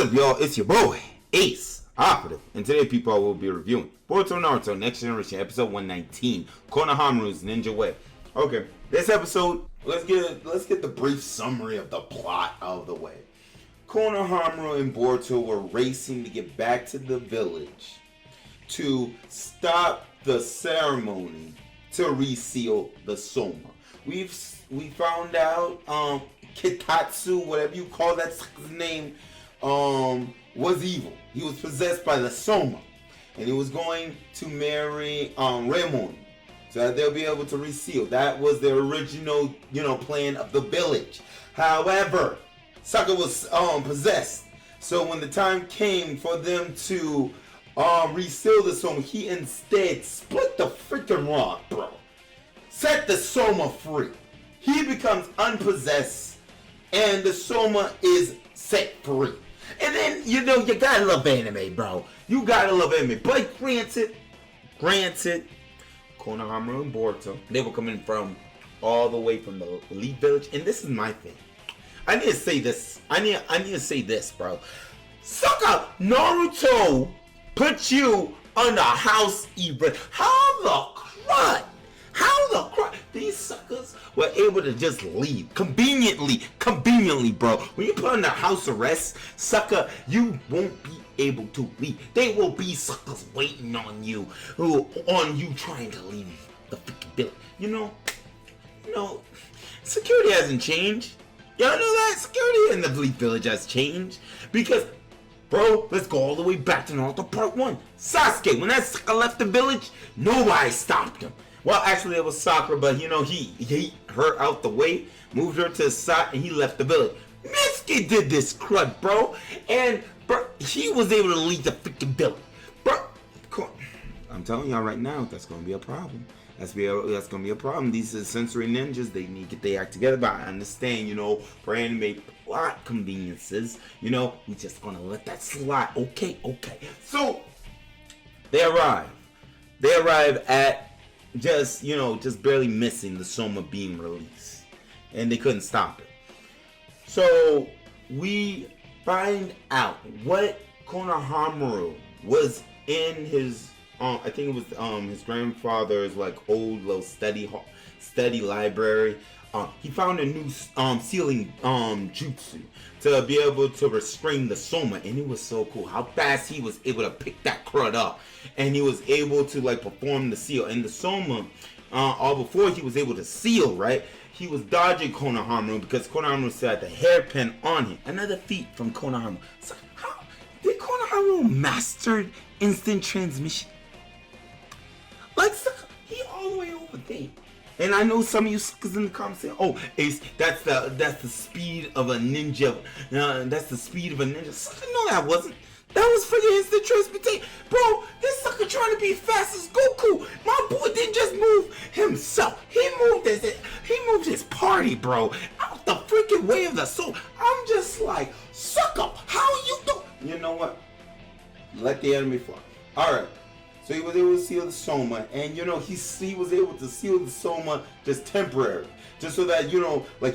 What up, y'all? It's your boy, Ace Operative, and today, people, I will be reviewing Boruto Naruto Next Generation, episode 119, Konohamaru's Ninja Way. Okay, this episode, let's get the brief summary of the plot out of the way. Konohamaru and Boruto were racing to get back to the village to stop the ceremony to reseal the Soma. We found out Kitatsu, whatever you call that name, was evil. He was possessed by the Soma, and he was going to marry Remon, so that they'll be able to reseal. That was the original, plan of the village. However, Sokka was possessed, so when the time came for them to reseal the Soma, he instead split the freaking rock, bro. Set the Soma free. He becomes unpossessed, and the Soma is set free. And then, you gotta love anime, bro. You gotta love anime. But granted, Konohamaru and Boruto, they were coming from all the way from the elite village. And this is my thing. I need to say this. I need to say this, bro. Sokka, Naruto put you under house arrest. How the crud? These suckers were able to just leave conveniently, bro. When you put under house arrest, sucker, you won't be able to leave. They will be suckers waiting on you, trying to leave the freaking village. Security hasn't changed. Y'all know that security in the elite village has changed because, bro, let's go all the way back to Naruto Part 1. Sasuke, when that sucker left the village, nobody stopped him. Well, actually, it was Sakura, but he her out the way, moved her to the side, and he left the village. Mitsuki did this crud, bro, and bro, he was able to leave the freaking village, bro. I'm telling y'all right now, that's gonna be a problem. That's gonna be a problem. These are sensory ninjas. They need to get their act together. But I understand, for anime plot conveniences, we just gonna let that slide. Okay. So they arrive. At just barely missing the Soma being released, and they couldn't stop it. So we find out what Konohamaru was in his I think it was his grandfather's old little study library. He found a new sealing jutsu to be able to restrain the Soma, and it was so cool how fast he was able to pick that crud up, and he was able to perform the seal. And the Soma, all before he was able to seal, right? He was dodging Konohamaru because Konohamaru still had the hairpin on him. Another feat from Konohamaru. So how did Konohamaru master instant transmission? He all the way over there. And I know some of you suckers in the comments say, "Oh, Ace, that's the speed of a ninja. That's the speed of a ninja." Sucker, no, that wasn't. That was freaking instant transportation, bro. This sucker trying to be fast as Goku. My boy didn't just move himself. He moved his party, bro, out the freaking way of the soul. I'm just like, sucker, how you do? You know what? Let the enemy fly. All right. So he was able to seal the Soma, and he was able to seal the Soma just temporary, just so that he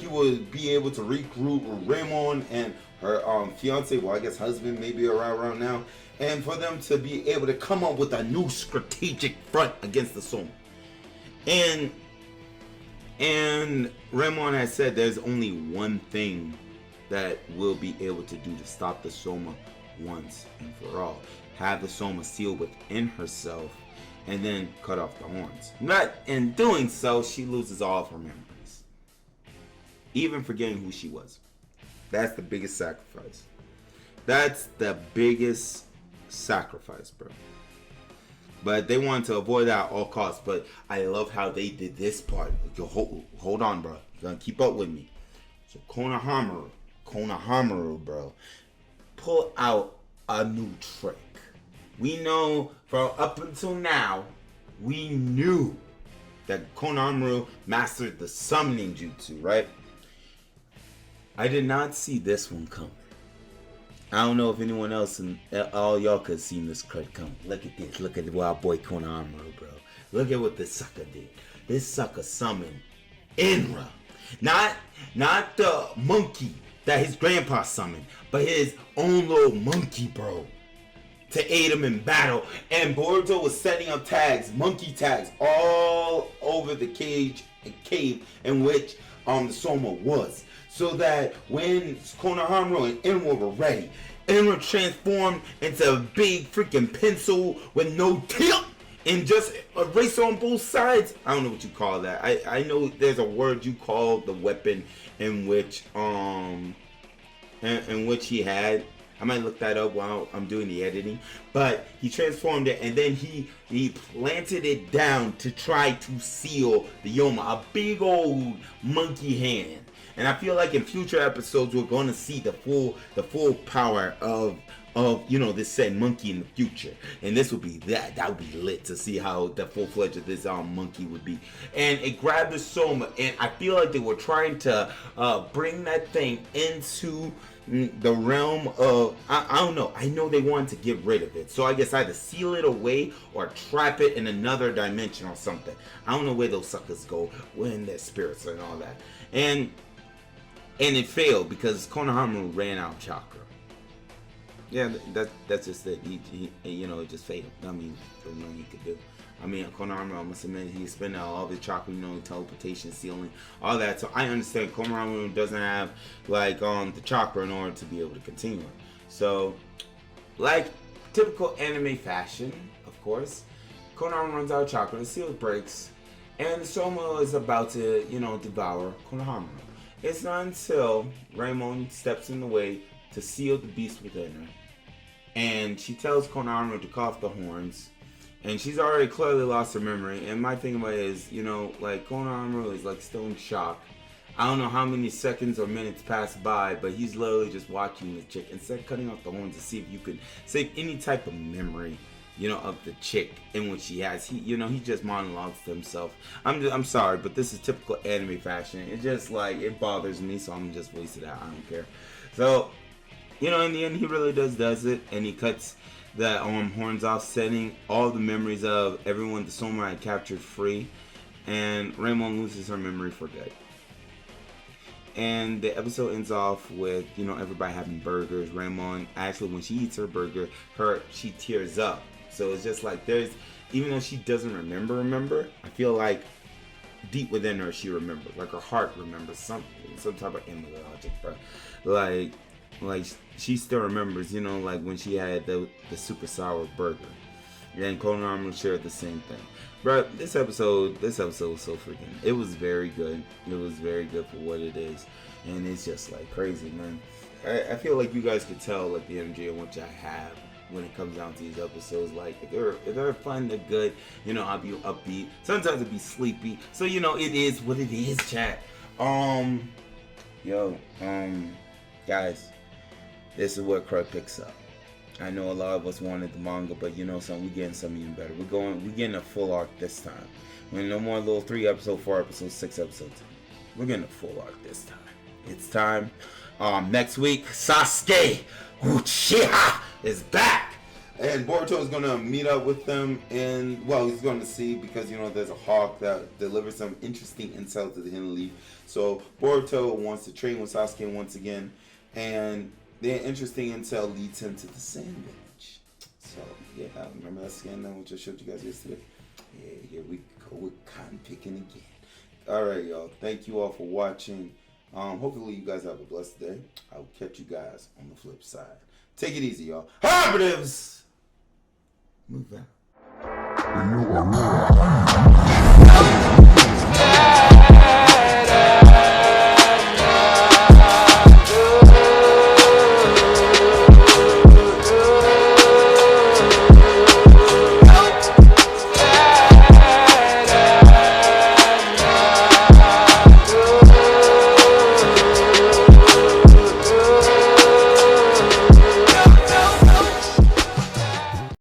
would be able to regroup with Remon and her fiance, well I guess husband, maybe around now, and for them to be able to come up with a new strategic front against the Soma. And Remon has said there's only one thing that we'll be able to do to stop the Soma once and for all. Have the Soma sealed within herself, and then cut off the horns. But in doing so, she loses all of her memories, even forgetting who she was. That's the biggest sacrifice. Bro. But they wanted to avoid that at all costs. But I love how they did this part. Hold on, bro. You're gonna keep up with me. So Konohamaru, bro, pull out a new trick. We know from up until now, we knew that Konohamaru mastered the summoning jutsu, right? I did not see this one coming. I don't know if anyone else and all y'all could have seen this crud coming. Look at this. Look at the wild boy Konohamaru, bro. Look at what this sucker did. This sucker summoned Inra. Not the monkey that his grandpa summoned, but his own little monkey, bro, to aid him in battle. And Boruto was setting up tags, monkey tags, all over the cave in which the Soma was. So that when Konohamaru and Enma were ready, Enma transformed into a big freaking pencil with no tip and just erase on both sides. I don't know what you call that. I know there's a word you call the weapon in which he had. I might look that up while I'm doing the editing. But he transformed it, and then he planted it down to try to seal the Yoma. A big old monkey hand. And I feel like in future episodes we're going to see the full power of this said monkey in the future. And this would be that would be lit to see how the full-fledged of this monkey would be. And it grabbed the Soma, and I feel like they were trying to bring that thing into the realm of, I don't know. I know they wanted to get rid of it, so I guess either seal it away or trap it in another dimension or something. I don't know where those suckers go when their spirits and all that. And it failed because Konohamaru ran out of chakra. Yeah, that's just it. He it just failed. I mean, there's nothing he could do. I mean, Konohamaru, I must admit, he spent all of his chakra, teleportation, sealing, all that. So I understand Konohamaru doesn't have the chakra in order to be able to continue it. So, like typical anime fashion, of course, Konohamaru runs out of chakra, the seal breaks, and Soma is about to, devour Konohamaru. It's not until Remon steps in the way to seal the beast within her, and she tells Konohamaru to cough the horns. And she's already clearly lost her memory. And my thing about it is, Konohamaru is still in shock. I don't know how many seconds or minutes pass by, but he's literally just watching the chick. Instead of cutting off the horns to see if you could save any type of memory, of the chick in which she has. He just monologues to himself. I'm sorry, but this is typical anime fashion. It just it bothers me, so I'm just wasting that. I don't care. So, in the end, he really does it, and he cuts the horns off, setting all the memories of everyone the Soma had captured free, and Remon loses her memory for good. And the episode ends off with everybody having burgers. Remon actually, when she eats her burger, she tears up. So it's just even though she doesn't remember, I feel like deep within her she remembers, her heart remembers some type of anime logic, bro. She still remembers, when she had the super sour burger. And Konohamaru shared the same thing. Bro, this episode was so freaking, it was very good. It was very good for what it is. And it's just crazy, man. I feel like you guys could tell the energy in which I have when it comes down to these episodes. If they're fun, they're good. I'll be upbeat. Sometimes I'll be sleepy. So, it is what it is, chat. Guys. This is where Crow picks up. I know a lot of us wanted the manga, but we're getting something even better. We're getting a full arc this time. We're no more little 3 episodes, 4 episodes, 6 episodes. We're getting a full arc this time. It's time. Next week, Sasuke Uchiha is back. And Boruto is going to meet up with them, and, he's going to see, because, there's a hawk that delivers some interesting intel to the Hidden Leaf. So, Boruto wants to train with Sasuke once again, and the interesting intel leads him to the Sand Village. So, yeah, remember that scan which I showed you guys yesterday? Yeah, here we go with cotton picking again. Alright, y'all. Thank you all for watching. Hopefully you guys have a blessed day. I will catch you guys on the flip side. Take it easy, y'all. Operatives! Move out.